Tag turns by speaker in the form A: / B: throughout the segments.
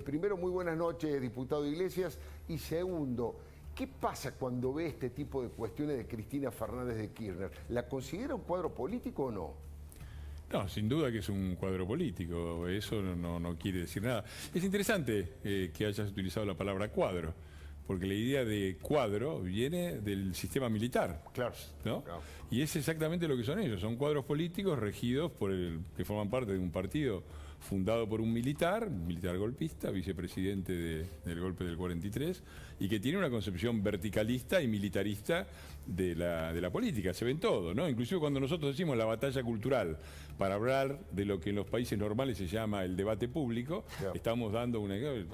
A: Primero, muy buenas noches, diputado Iglesias. Y segundo, ¿qué pasa cuando ve este tipo de cuestiones de Cristina Fernández de Kirchner? ¿La considera un cuadro político o no?
B: No, sin duda que es un cuadro político, eso no quiere decir nada. Es interesante que hayas utilizado la palabra cuadro, porque la idea de cuadro viene del sistema militar,
A: Claro,
B: ¿no?
A: claro.
B: Y es exactamente lo que son ellos, son cuadros políticos regidos que forman parte de un partido fundado por un militar golpista, vicepresidente del golpe del 43, y que tiene una concepción verticalista y militarista de la política. Se ven todo, ¿no? Inclusive cuando nosotros decimos la batalla cultural para hablar de lo que en los países normales se llama el debate público,
A: Claro.
B: estamos dando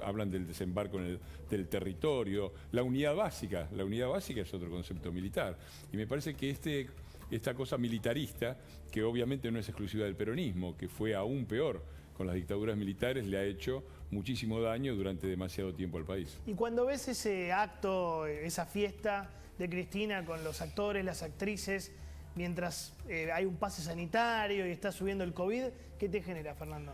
B: hablan del desembarco del territorio, la unidad básica es otro concepto militar. Y me parece que esta cosa militarista, que obviamente no es exclusiva del peronismo, que fue aún peor con las dictaduras militares, le ha hecho muchísimo daño durante demasiado tiempo al país.
C: Y cuando ves ese acto, esa fiesta de Cristina con los actores, las actrices, mientras hay un pase sanitario y está subiendo el COVID, ¿qué te genera, Fernando?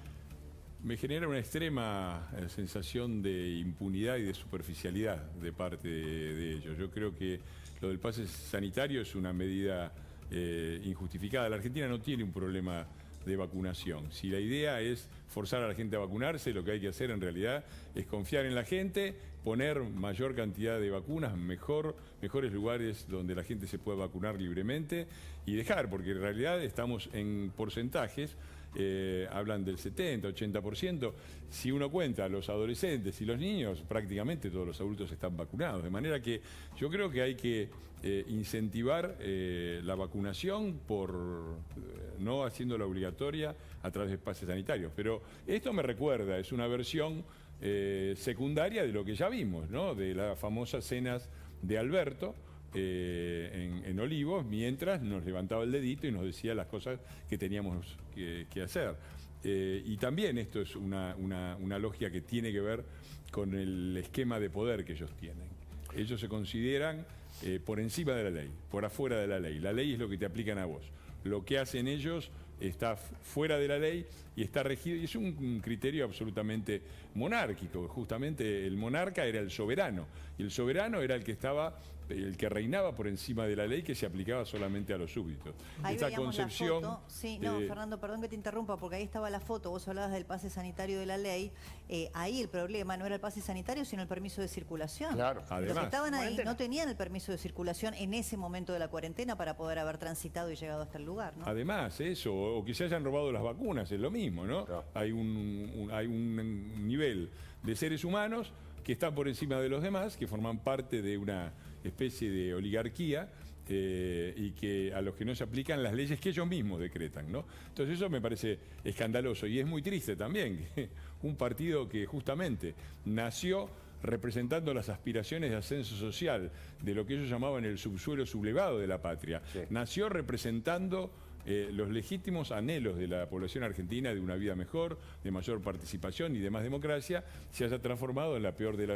B: Me genera una extrema sensación de impunidad y de superficialidad de parte de ellos. Yo creo que lo del pase sanitario es una medida injustificada. La Argentina no tiene un problema de vacunación. Si la idea es forzar a la gente a vacunarse, lo que hay que hacer en realidad es confiar en la gente, poner mayor cantidad de vacunas, mejores lugares donde la gente se pueda vacunar libremente y dejar, porque en realidad estamos en porcentajes, hablan del 70, 80%. Si uno cuenta a los adolescentes y los niños, prácticamente todos los adultos están vacunados. De manera que yo creo que hay que incentivar la vacunación no haciéndola obligatoria a través de pases sanitarios. Pero esto me recuerda, es una versión secundaria de lo que ya vimos, ¿no? De las famosas cenas de Alberto, en Olivos, mientras nos levantaba el dedito y nos decía las cosas que teníamos que hacer. Y también esto es una lógica que tiene que ver con el esquema de poder que ellos tienen. Ellos se consideran por encima de la ley, por afuera de la ley. La ley es lo que te aplican a vos. Lo que hacen ellos está fuera de la ley y está regido, y es un criterio absolutamente monárquico. Justamente el monarca era el soberano, y el soberano era el que reinaba por encima de la ley, que se aplicaba solamente a los súbditos.
D: Ahí
B: Esa
D: veíamos
B: concepción,
D: la foto. Sí, no, Fernando, perdón que te interrumpa, porque ahí estaba la foto, vos hablabas del pase sanitario de la ley, ahí el problema no era el pase sanitario, sino el permiso de circulación.
A: Claro.
D: Los
B: Además.
D: que estaban ahí no tenían el permiso de circulación en ese momento de la cuarentena para poder haber transitado y llegado hasta el lugar, ¿no?
B: Además, eso, o que se hayan robado las vacunas, es lo mismo, ¿no?
A: Claro.
B: Hay un nivel de seres humanos que están por encima de los demás, que forman parte de una especie de oligarquía, y que a los que no se aplican las leyes que ellos mismos decretan, ¿no? Entonces eso me parece escandaloso, y es muy triste también que un partido que justamente nació representando las aspiraciones de ascenso social de lo que ellos llamaban el subsuelo sublevado de la patria,
A: Sí.
B: nació representando los legítimos anhelos de la población argentina de una vida mejor, de mayor participación y de más democracia, se haya transformado en la peor de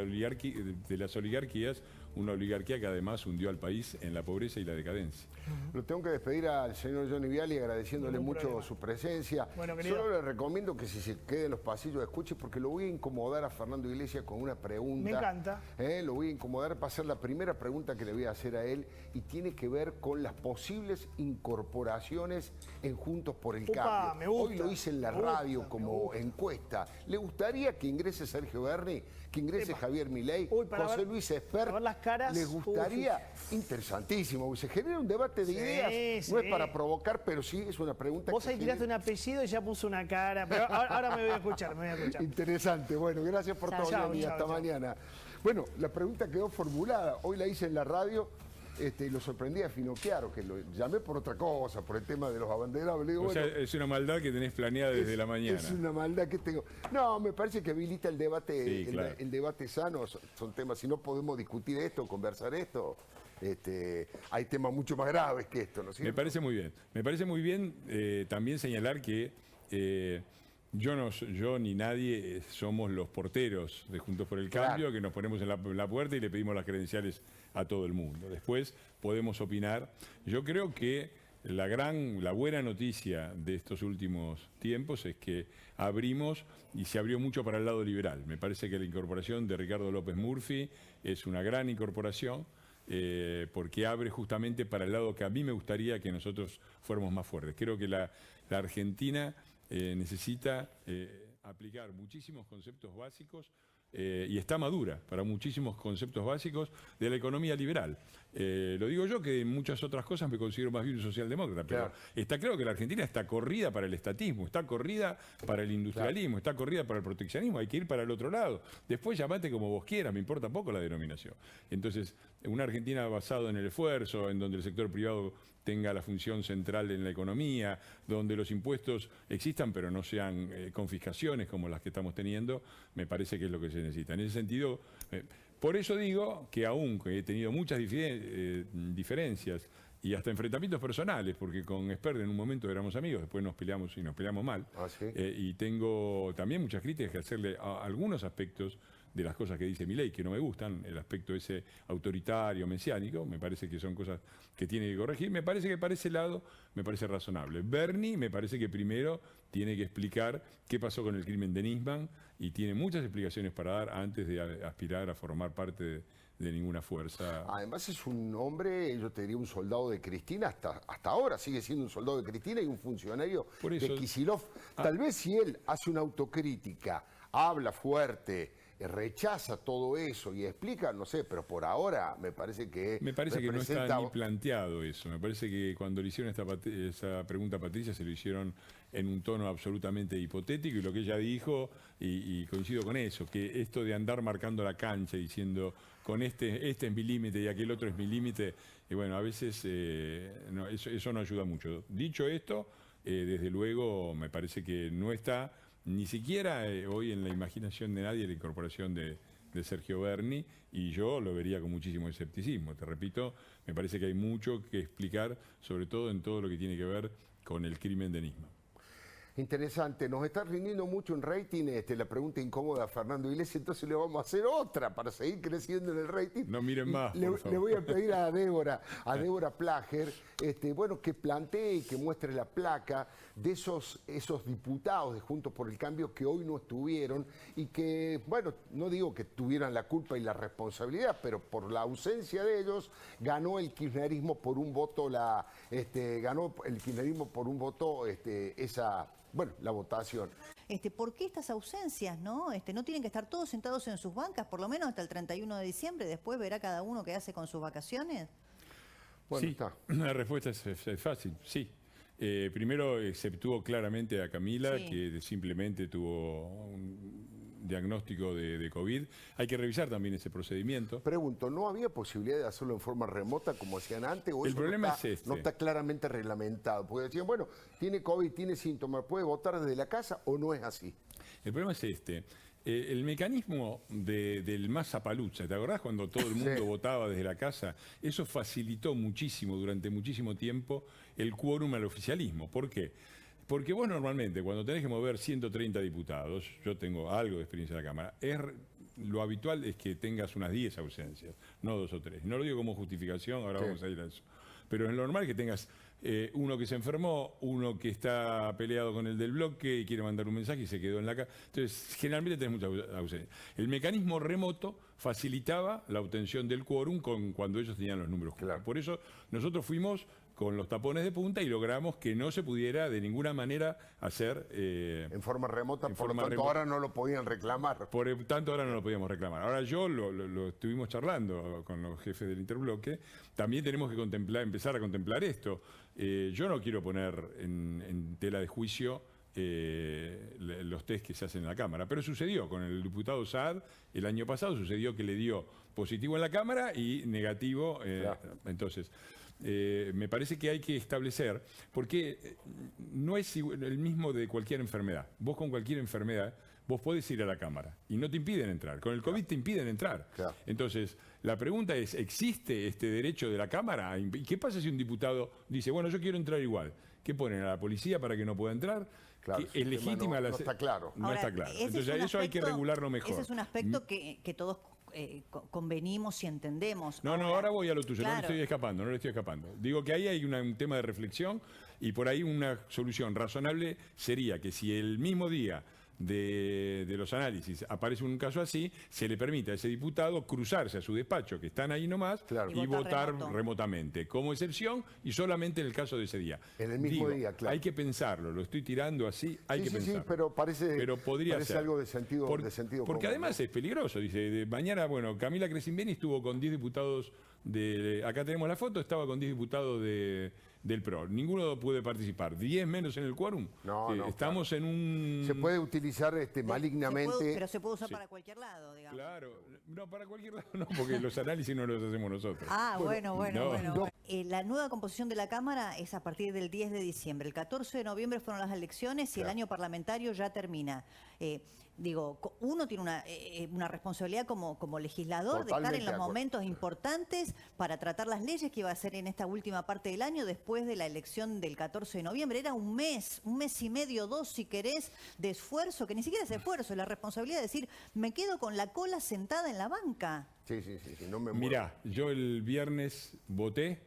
B: las oligarquías, una oligarquía que además hundió al país en la pobreza y la decadencia.
A: Lo tengo que despedir al señor Johnny Viale agradeciéndole
C: Ningún
A: mucho
C: problema.
A: su presencia.
C: Bueno, querido.
A: Solo le recomiendo que si se quede en los pasillos escuche, porque lo voy a incomodar a Fernando Iglesias con una pregunta.
C: Me encanta.
A: Lo voy a incomodar para hacer la primera pregunta que le voy a hacer a él, y tiene que ver con las posibles incorporaciones en Juntos por el
C: Upa,
A: Cambio.
C: me gusta,
A: Hoy lo hice en la
C: me gusta,
A: radio
C: me
A: como
C: gusta.
A: encuesta. ¿Le gustaría que ingrese Sergio Berni, que ingrese
C: Epa.
A: Javier Milei,
C: Uy, para
A: José
C: ver-
A: Luis Esper?
C: para ver las caras.
A: ¿Le gustaría? Interesantísimo, se genera un debate de
C: Sí,
A: ideas.
C: sí.
A: No es para provocar, pero sí es una pregunta
C: Vos
A: que
C: ahí tiraste un
A: genera-
C: apellido y ya puso una cara, pero ahora me voy a escuchar,
A: Interesante. Bueno, gracias por
D: Chao,
A: todo,
C: chao,
A: Johnny.
C: chao,
A: Hasta
C: chao.
A: mañana. Bueno, la pregunta quedó formulada. Hoy la hice en la radio. Y lo sorprendí a Finocchiaro, que lo llamé por otra cosa, por el tema de los abanderados. Le digo,
B: O sea,
A: bueno,
B: es una maldad que tenés planeada desde la mañana.
A: es una maldad que tengo. No, me parece que habilita el debate,
B: Sí, claro.
A: el debate sano. Son temas, si no podemos discutir esto, conversar esto, hay temas mucho más graves que esto, ¿no es
B: Me
A: cierto?
B: parece muy bien. Me parece muy bien también señalar que yo ni nadie somos los porteros de Juntos por el Cambio,
A: Claro.
B: que nos ponemos en la puerta y le pedimos las credenciales a todo el mundo. Después podemos opinar. Yo creo que la buena noticia de estos últimos tiempos es que abrimos y se abrió mucho para el lado liberal. Me parece que la incorporación de Ricardo López Murphy es una gran incorporación porque abre justamente para el lado que a mí me gustaría que nosotros fuéramos más fuertes. Creo que la Argentina necesita aplicar muchísimos conceptos básicos y está madura para muchísimos conceptos básicos de la economía liberal. Lo digo yo, que en muchas otras cosas me considero más bien un socialdemócrata, pero
A: Claro.
B: está claro que la Argentina está corrida para el estatismo, está corrida para el industrialismo, está corrida para el proteccionismo, hay que ir para el otro lado. Después llamate como vos quieras, me importa poco la denominación. Entonces, una Argentina basada en el esfuerzo, en donde el sector privado tenga la función central en la economía, donde los impuestos existan pero no sean confiscaciones como las que estamos teniendo, me parece que es lo que se necesita. En ese sentido, por eso digo que aún que he tenido muchas diferencias y hasta enfrentamientos personales, porque con Esper en un momento éramos amigos, después nos peleamos y nos peleamos mal,
A: Ah, ¿sí?
B: y tengo también muchas críticas que hacerle a algunos aspectos de las cosas que dice Milei, que no me gustan, el aspecto ese autoritario, mesiánico, me parece que son cosas que tiene que corregir. Me parece que para ese lado me parece razonable. Bernie me parece que primero tiene que explicar qué pasó con el crimen de Nisman y tiene muchas explicaciones para dar antes de aspirar a formar parte de ninguna fuerza.
A: Además es un hombre, yo te diría un soldado de Cristina, hasta ahora sigue siendo un soldado de Cristina y un funcionario
B: Por eso-
A: de Kicillof. Tal vez si él hace una autocrítica, habla fuerte, rechaza todo eso y explica, no sé, pero por ahora me parece que
B: Me parece que no
A: representa-
B: está ni planteado eso. Me parece que cuando le hicieron esa pregunta a Patricia se lo hicieron en un tono absolutamente hipotético y lo que ella dijo, y coincido con eso, que esto de andar marcando la cancha diciendo con este es mi límite y aquel otro es mi límite, y bueno, a veces no, eso no ayuda mucho. Dicho esto, desde luego me parece que no está ni siquiera hoy en la imaginación de nadie la incorporación de Sergio Berni, y yo lo vería con muchísimo escepticismo. Te repito, me parece que hay mucho que explicar, sobre todo en todo lo que tiene que ver con el crimen de Nisman.
A: Interesante, nos está rindiendo mucho en rating la pregunta incómoda a Fernando Iglesias, entonces le vamos a hacer otra para seguir creciendo en el rating.
B: No miren más,
A: Le,
B: por favor.
A: le voy a pedir a Débora Plager, bueno, que plantee y que muestre la placa de esos diputados de Juntos por el Cambio que hoy no estuvieron y que, bueno, no digo que tuvieran la culpa y la responsabilidad, pero por la ausencia de ellos ganó el kirchnerismo por un voto la votación.
D: ¿Por qué estas ausencias, no? No tienen que estar todos sentados en sus bancas, por lo menos hasta el 31 de diciembre, después verá cada uno qué hace con sus vacaciones.
A: Bueno,
B: Sí,
A: está.
B: la respuesta es fácil, sí. Primero exceptuó claramente a Camila,
D: Sí.
B: que simplemente tuvo un diagnóstico de COVID. Hay que revisar también ese procedimiento.
A: Pregunto, ¿no había posibilidad de hacerlo en forma remota como hacían antes? ¿O
B: El
A: eso
B: problema
A: no está,
B: es este.
A: no está claramente reglamentado? Porque decían, bueno, tiene COVID, tiene síntomas, ¿puede votar desde la casa o no es así?
B: El problema es este. El mecanismo del Mazapalucha, ¿te acordás cuando todo el mundo
A: Sí.
B: votaba desde la casa? Eso facilitó muchísimo, durante muchísimo tiempo, el quórum al oficialismo. ¿Por qué? Porque vos normalmente, cuando tenés que mover 130 diputados, yo tengo algo de experiencia en la Cámara, lo habitual es que tengas unas 10 ausencias, no 2 o 3. No lo digo como justificación, ahora
A: Sí.
B: vamos a ir a eso. Pero es normal que tengas uno que se enfermó, uno que está peleado con el del bloque y quiere mandar un mensaje y se quedó en la casa. Entonces, generalmente tenés mucha ausencia. El mecanismo remoto facilitaba la obtención del quórum cuando ellos tenían los números justos.
A: Claro.
B: Por eso nosotros fuimos con los tapones de punta y logramos que no se pudiera de ninguna manera hacer...
A: En forma remota,
B: En
A: por
B: forma
A: lo tanto
B: remota.
A: ahora no lo podían reclamar.
B: Por tanto, ahora no lo podíamos reclamar. Ahora yo lo estuvimos charlando con los jefes del interbloque. También tenemos que empezar a contemplar esto. Yo no quiero poner en tela de juicio los test que se hacen en la Cámara, pero sucedió con el diputado Saad el año pasado, sucedió que le dio positivo en la Cámara y negativo.
A: Claro.
B: Entonces, me parece que hay que establecer, porque no es el mismo de cualquier enfermedad. Vos con cualquier enfermedad, vos podés ir a la Cámara y no te impiden entrar. Con el COVID te impiden entrar.
A: Claro.
B: Entonces, la pregunta es, ¿existe este derecho de la Cámara? ¿Y qué pasa si un diputado dice, bueno, yo quiero entrar igual? ¿Qué ponen a la policía para que no pueda entrar?
A: Claro,
B: que es legítima
A: no está claro.
B: No
D: Ahora,
B: está claro.
D: ese es
B: Entonces
D: un
B: eso hay que
D: aspecto-
B: regularlo mejor.
D: Ese es un aspecto que todos convenimos y entendemos.
B: No, ahora voy a lo tuyo, no
D: claro.
B: le estoy escapando, no le estoy escapando. Digo que ahí hay un tema de reflexión y por ahí una solución razonable sería que si el mismo día de los análisis aparece un caso así, se le permite a ese diputado cruzarse a su despacho, que están ahí nomás,
A: Claro.
B: y
D: Y votar
B: votar
D: remoto.
B: remotamente, como excepción y solamente en el caso de ese día.
A: En el mismo día, claro.
B: Hay que pensarlo, lo estoy tirando así, hay
A: Sí,
B: que
A: sí, sí,
B: pensarlo.
A: pero
B: podría
A: parece
B: ser.
A: algo de sentido
B: Porque
A: común,
B: además es peligroso, dice, mañana, bueno, Camila Crescimbeni estuvo con 10 diputados acá tenemos la foto, estaba con 10 diputados del PRO. Ninguno puede participar. 10 menos en el quórum.
A: No,
B: estamos en un...
A: Se puede utilizar malignamente.
D: Pero se puede usar para cualquier lado, digamos.
B: Claro, no, para cualquier lado no, porque los análisis no los hacemos nosotros.
D: Ah, bueno.
B: no.
D: La nueva composición de la Cámara es a partir del 10 de diciembre. El 14 de noviembre fueron las elecciones y el año parlamentario ya termina. Uno tiene una responsabilidad como legislador de estar
A: Totalmente
D: en
A: de
D: los
A: acuerdo.
D: momentos importantes para tratar las leyes que iba a hacer en esta última parte del año después de la elección del 14 de noviembre. Era un mes y medio, 2 si querés, de esfuerzo, que ni siquiera es esfuerzo, es la responsabilidad de decir, me quedo con la cola sentada en la banca.
A: Sí, no me muero.
B: Mirá, yo el viernes voté,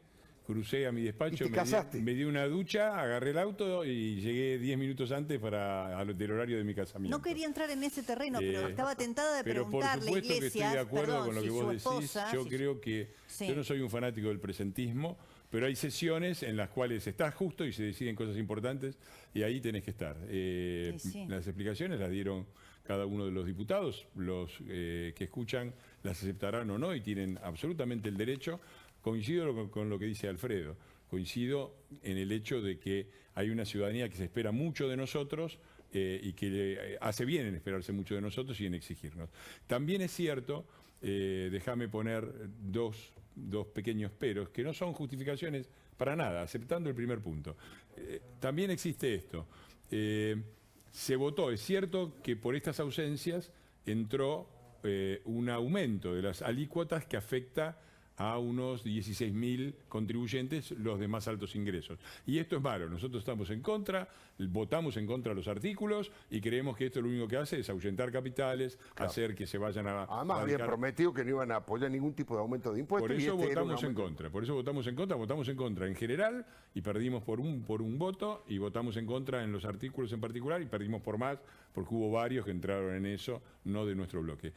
B: crucé a mi despacho,
A: ¿Y te casaste?
B: me di una ducha, agarré el auto y llegué 10 minutos antes del horario de mi casamiento.
D: No quería entrar en ese terreno, pero estaba tentada de
B: Pero por
D: preguntarle,
B: supuesto que estoy
D: Iglesias,
B: de acuerdo
D: perdón,
B: con lo que
D: si
B: vos
D: su
B: decís.
D: esposa,
B: Yo
D: si
B: creo que
D: Sí.
B: yo no soy un fanático del presentismo, pero hay sesiones en las cuales estás justo y se deciden cosas importantes y ahí tenés que estar.
D: Sí.
B: Las explicaciones las dieron cada uno de los diputados, los que escuchan las aceptarán o no y tienen absolutamente el derecho. Coincido con lo que dice Alfredo. Coincido en el hecho de que hay una ciudadanía que se espera mucho de nosotros y que hace bien en esperarse mucho de nosotros y en exigirnos. También es cierto, déjame poner dos pequeños peros, que no son justificaciones para nada, aceptando el primer punto. También existe esto. Se votó, es cierto que por estas ausencias entró un aumento de las alícuotas que afecta a unos 16.000 contribuyentes, los de más altos ingresos. Y esto es malo, nosotros estamos en contra, votamos en contra de los artículos y creemos que esto lo único que hace es ahuyentar capitales, hacer que se vayan a...
A: Además habían prometido que no iban a apoyar ningún tipo de aumento de impuestos.
B: Por
A: y
B: eso
A: este era un
B: votamos en
A: aumento.
B: contra, votamos en contra en general y perdimos por un voto y votamos en contra en los artículos en particular y perdimos por más porque hubo varios que entraron en eso, no de nuestro bloque.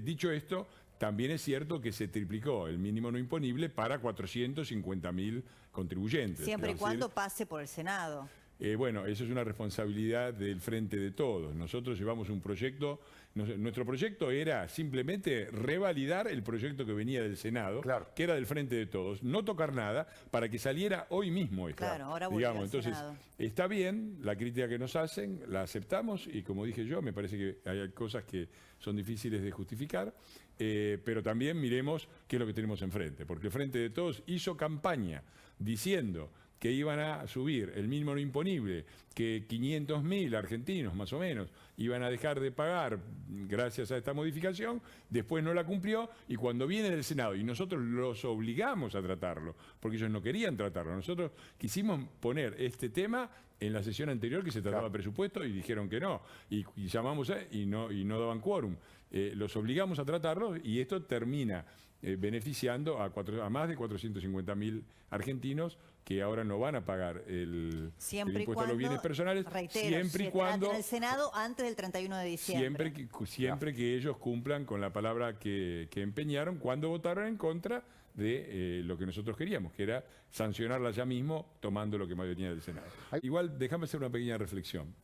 B: Dicho esto, también es cierto que se triplicó el mínimo no imponible para 450.000 contribuyentes.
D: Siempre y
B: Es
D: cuando
B: decir,
D: pase por el Senado.
B: bueno, eso es una responsabilidad del Frente de Todos. Nosotros llevamos un proyecto, nuestro proyecto era simplemente revalidar el proyecto que venía del Senado,
A: Claro.
B: que era del Frente de Todos, no tocar nada para que saliera hoy mismo esto.
D: Claro, ahora volvió al
B: Entonces,
D: Senado.
B: está bien la crítica que nos hacen, la aceptamos y como dije yo, me parece que hay cosas que son difíciles de justificar, pero también miremos qué es lo que tenemos enfrente, porque el Frente de Todos hizo campaña diciendo que iban a subir el mínimo no imponible, que 500.000 argentinos más o menos iban a dejar de pagar gracias a esta modificación, después no la cumplió y cuando viene del Senado y nosotros los obligamos a tratarlo, porque ellos no querían tratarlo, nosotros quisimos poner este tema en la sesión anterior que se trataba de presupuesto y dijeron que no, y llamamos y no daban quórum. Los obligamos a tratarlo y esto termina beneficiando a más de 450.000 argentinos que ahora no van a pagar el impuesto a los bienes personales,
D: reitero,
B: siempre y
D: se
B: cuando
D: trate en el Senado antes del 31 de diciembre.
B: siempre que ellos cumplan con la palabra que empeñaron cuando votaron en contra de lo que nosotros queríamos, que era sancionarla ya mismo tomando lo que más venía del Senado. Igual, déjame hacer una pequeña reflexión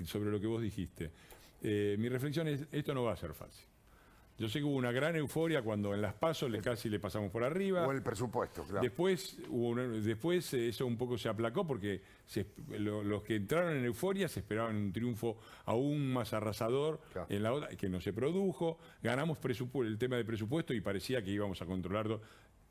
B: sobre lo que vos dijiste. Mi reflexión es, esto no va a ser fácil. Yo sé que hubo una gran euforia cuando en las PASO casi le pasamos por arriba.
A: O el presupuesto, claro.
B: Después eso un poco se aplacó porque los que entraron en euforia se esperaban un triunfo aún más arrasador
A: Claro.
B: en la otra, que no se produjo. Ganamos el tema de presupuesto y parecía que íbamos a controlarlo.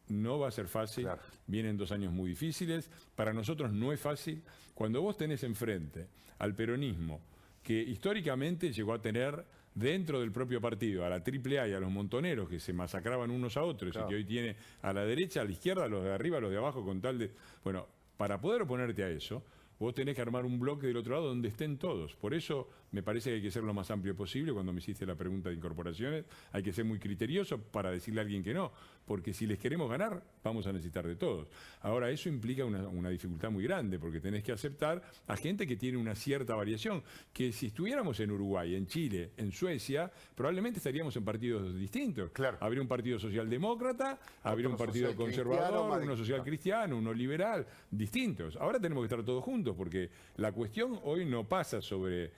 B: No va a ser fácil,
A: Claro.
B: Vienen 2 años muy difíciles. Para nosotros no es fácil. Cuando vos tenés enfrente al peronismo, que históricamente llegó a tener dentro del propio partido a la AAA y a los montoneros que se masacraban unos a otros
A: Claro.
B: y que hoy tiene a la derecha, a la izquierda, a los de arriba, a los de abajo, con tal de... Bueno, para poder oponerte a eso, vos tenés que armar un bloque del otro lado donde estén todos. Por eso me parece que hay que ser lo más amplio posible. Cuando me hiciste la pregunta de incorporaciones, hay que ser muy criterioso para decirle a alguien que no, porque si les queremos ganar, vamos a necesitar de todos. Ahora, eso implica una dificultad muy grande, porque tenés que aceptar a gente que tiene una cierta variación, que si estuviéramos en Uruguay, en Chile, en Suecia, probablemente estaríamos en partidos distintos.
A: Claro.
B: Habría un partido socialdemócrata, habría un partido
A: social
B: conservador,
A: cristiano,
B: uno social cristiano, uno liberal, distintos. Ahora tenemos que estar todos juntos, porque la cuestión hoy no pasa sobre...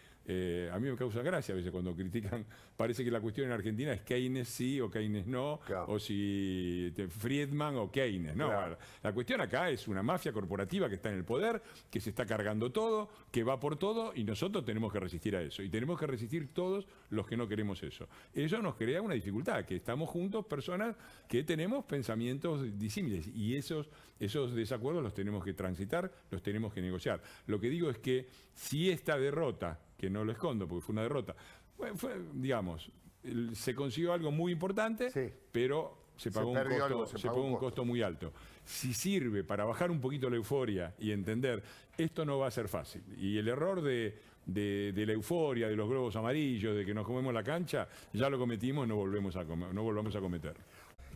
B: a mí me causa gracia a veces cuando critican, parece que la cuestión en Argentina es Keynes sí o Keynes no,
A: Claro.
B: o si Friedman o Keynes. No,
A: Claro.
B: la cuestión acá es una mafia corporativa que está en el poder, que se está cargando todo, que va por todo, y nosotros tenemos que resistir a eso. Y tenemos que resistir todos los que no queremos eso. Eso nos crea una dificultad, que estamos juntos personas que tenemos pensamientos disímiles, y esos desacuerdos los tenemos que transitar, los tenemos que negociar. Lo que digo es que si esta derrota, que no lo escondo porque fue una derrota, digamos, se consiguió algo muy importante,
A: Sí.
B: pero se pagó un costo muy alto. Si sirve para bajar un poquito la euforia y entender, esto no va a ser fácil. Y el error de la euforia, de los globos amarillos, de que nos comemos la cancha, ya lo cometimos, no volvemos a cometer.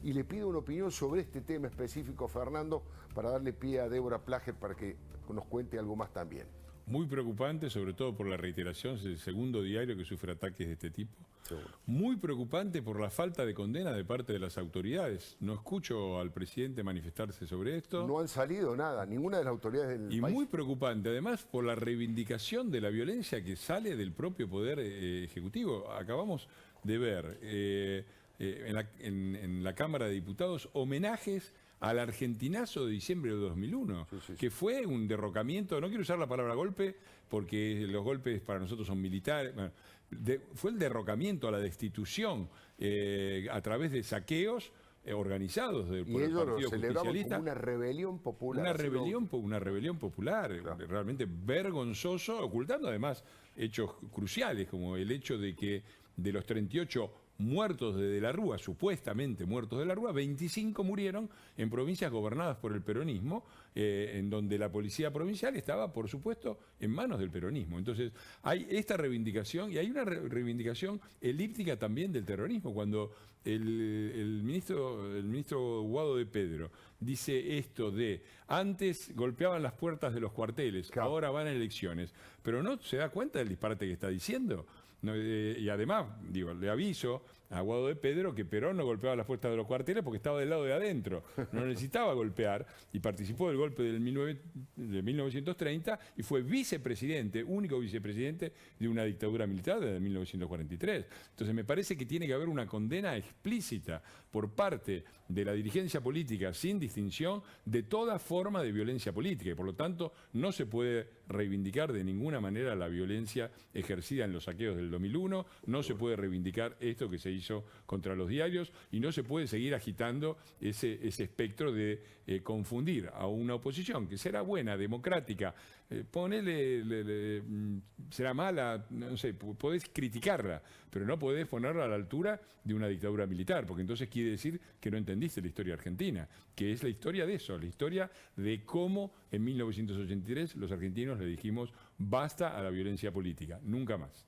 A: Y le pido una opinión sobre este tema específico, Fernando, para darle pie a Débora Plager para que nos cuente algo más también.
B: Muy preocupante, sobre todo por la reiteración, es el segundo diario que sufre ataques de este tipo.
A: Seguro.
B: Muy preocupante por la falta de condena de parte de las autoridades. No escucho al presidente manifestarse sobre esto.
A: No han salido nada, ninguna de las autoridades del
B: Y
A: país.
B: muy preocupante, además, por la reivindicación de la violencia que sale del propio Poder Ejecutivo. Acabamos de ver en la Cámara de Diputados homenajes al argentinazo de diciembre de 2001, que fue un derrocamiento, no quiero usar la palabra golpe, porque los golpes para nosotros son militares, bueno, fue el derrocamiento a la destitución a través de saqueos organizados por el
A: ellos lo
B: Partido
A: celebraban
B: Justicialista.
A: como una rebelión popular.
B: Una rebelión popular,
A: Claro.
B: realmente vergonzoso, ocultando además hechos cruciales, como el hecho de que de los 38 muertos de la Rúa, supuestamente muertos de la Rúa, 25 murieron en provincias gobernadas por el peronismo, en donde la policía provincial estaba, por supuesto, en manos del peronismo. Entonces, hay esta reivindicación, y hay una reivindicación elíptica también del terrorismo, cuando el ministro Guado de Pedro dice esto de, antes golpeaban las puertas de los cuarteles,
A: Claro.
B: ahora van a elecciones, pero no se da cuenta del disparate que está diciendo. No, y además, digo, le aviso a Guado de Pedro que Perón no golpeaba las puertas de los cuarteles porque estaba del lado de adentro, no necesitaba golpear, y participó del golpe de 1930 y fue vicepresidente, único vicepresidente de una dictadura militar desde 1943. Entonces me parece que tiene que haber una condena explícita por parte de la dirigencia política, sin distinción, de toda forma de violencia política, y por lo tanto no se puede reivindicar de ninguna manera la violencia ejercida en los saqueos del 2001, no se puede reivindicar esto que se hizo contra los diarios, y no se puede seguir agitando ese espectro de confundir a una oposición que será buena, democrática, será mala, no sé, podés criticarla, pero no podés ponerla a la altura de una dictadura militar, porque entonces quiere decir que no entendiste la historia argentina, que es la historia de eso, la historia de cómo en 1983 los argentinos le dijimos basta a la violencia política, nunca más.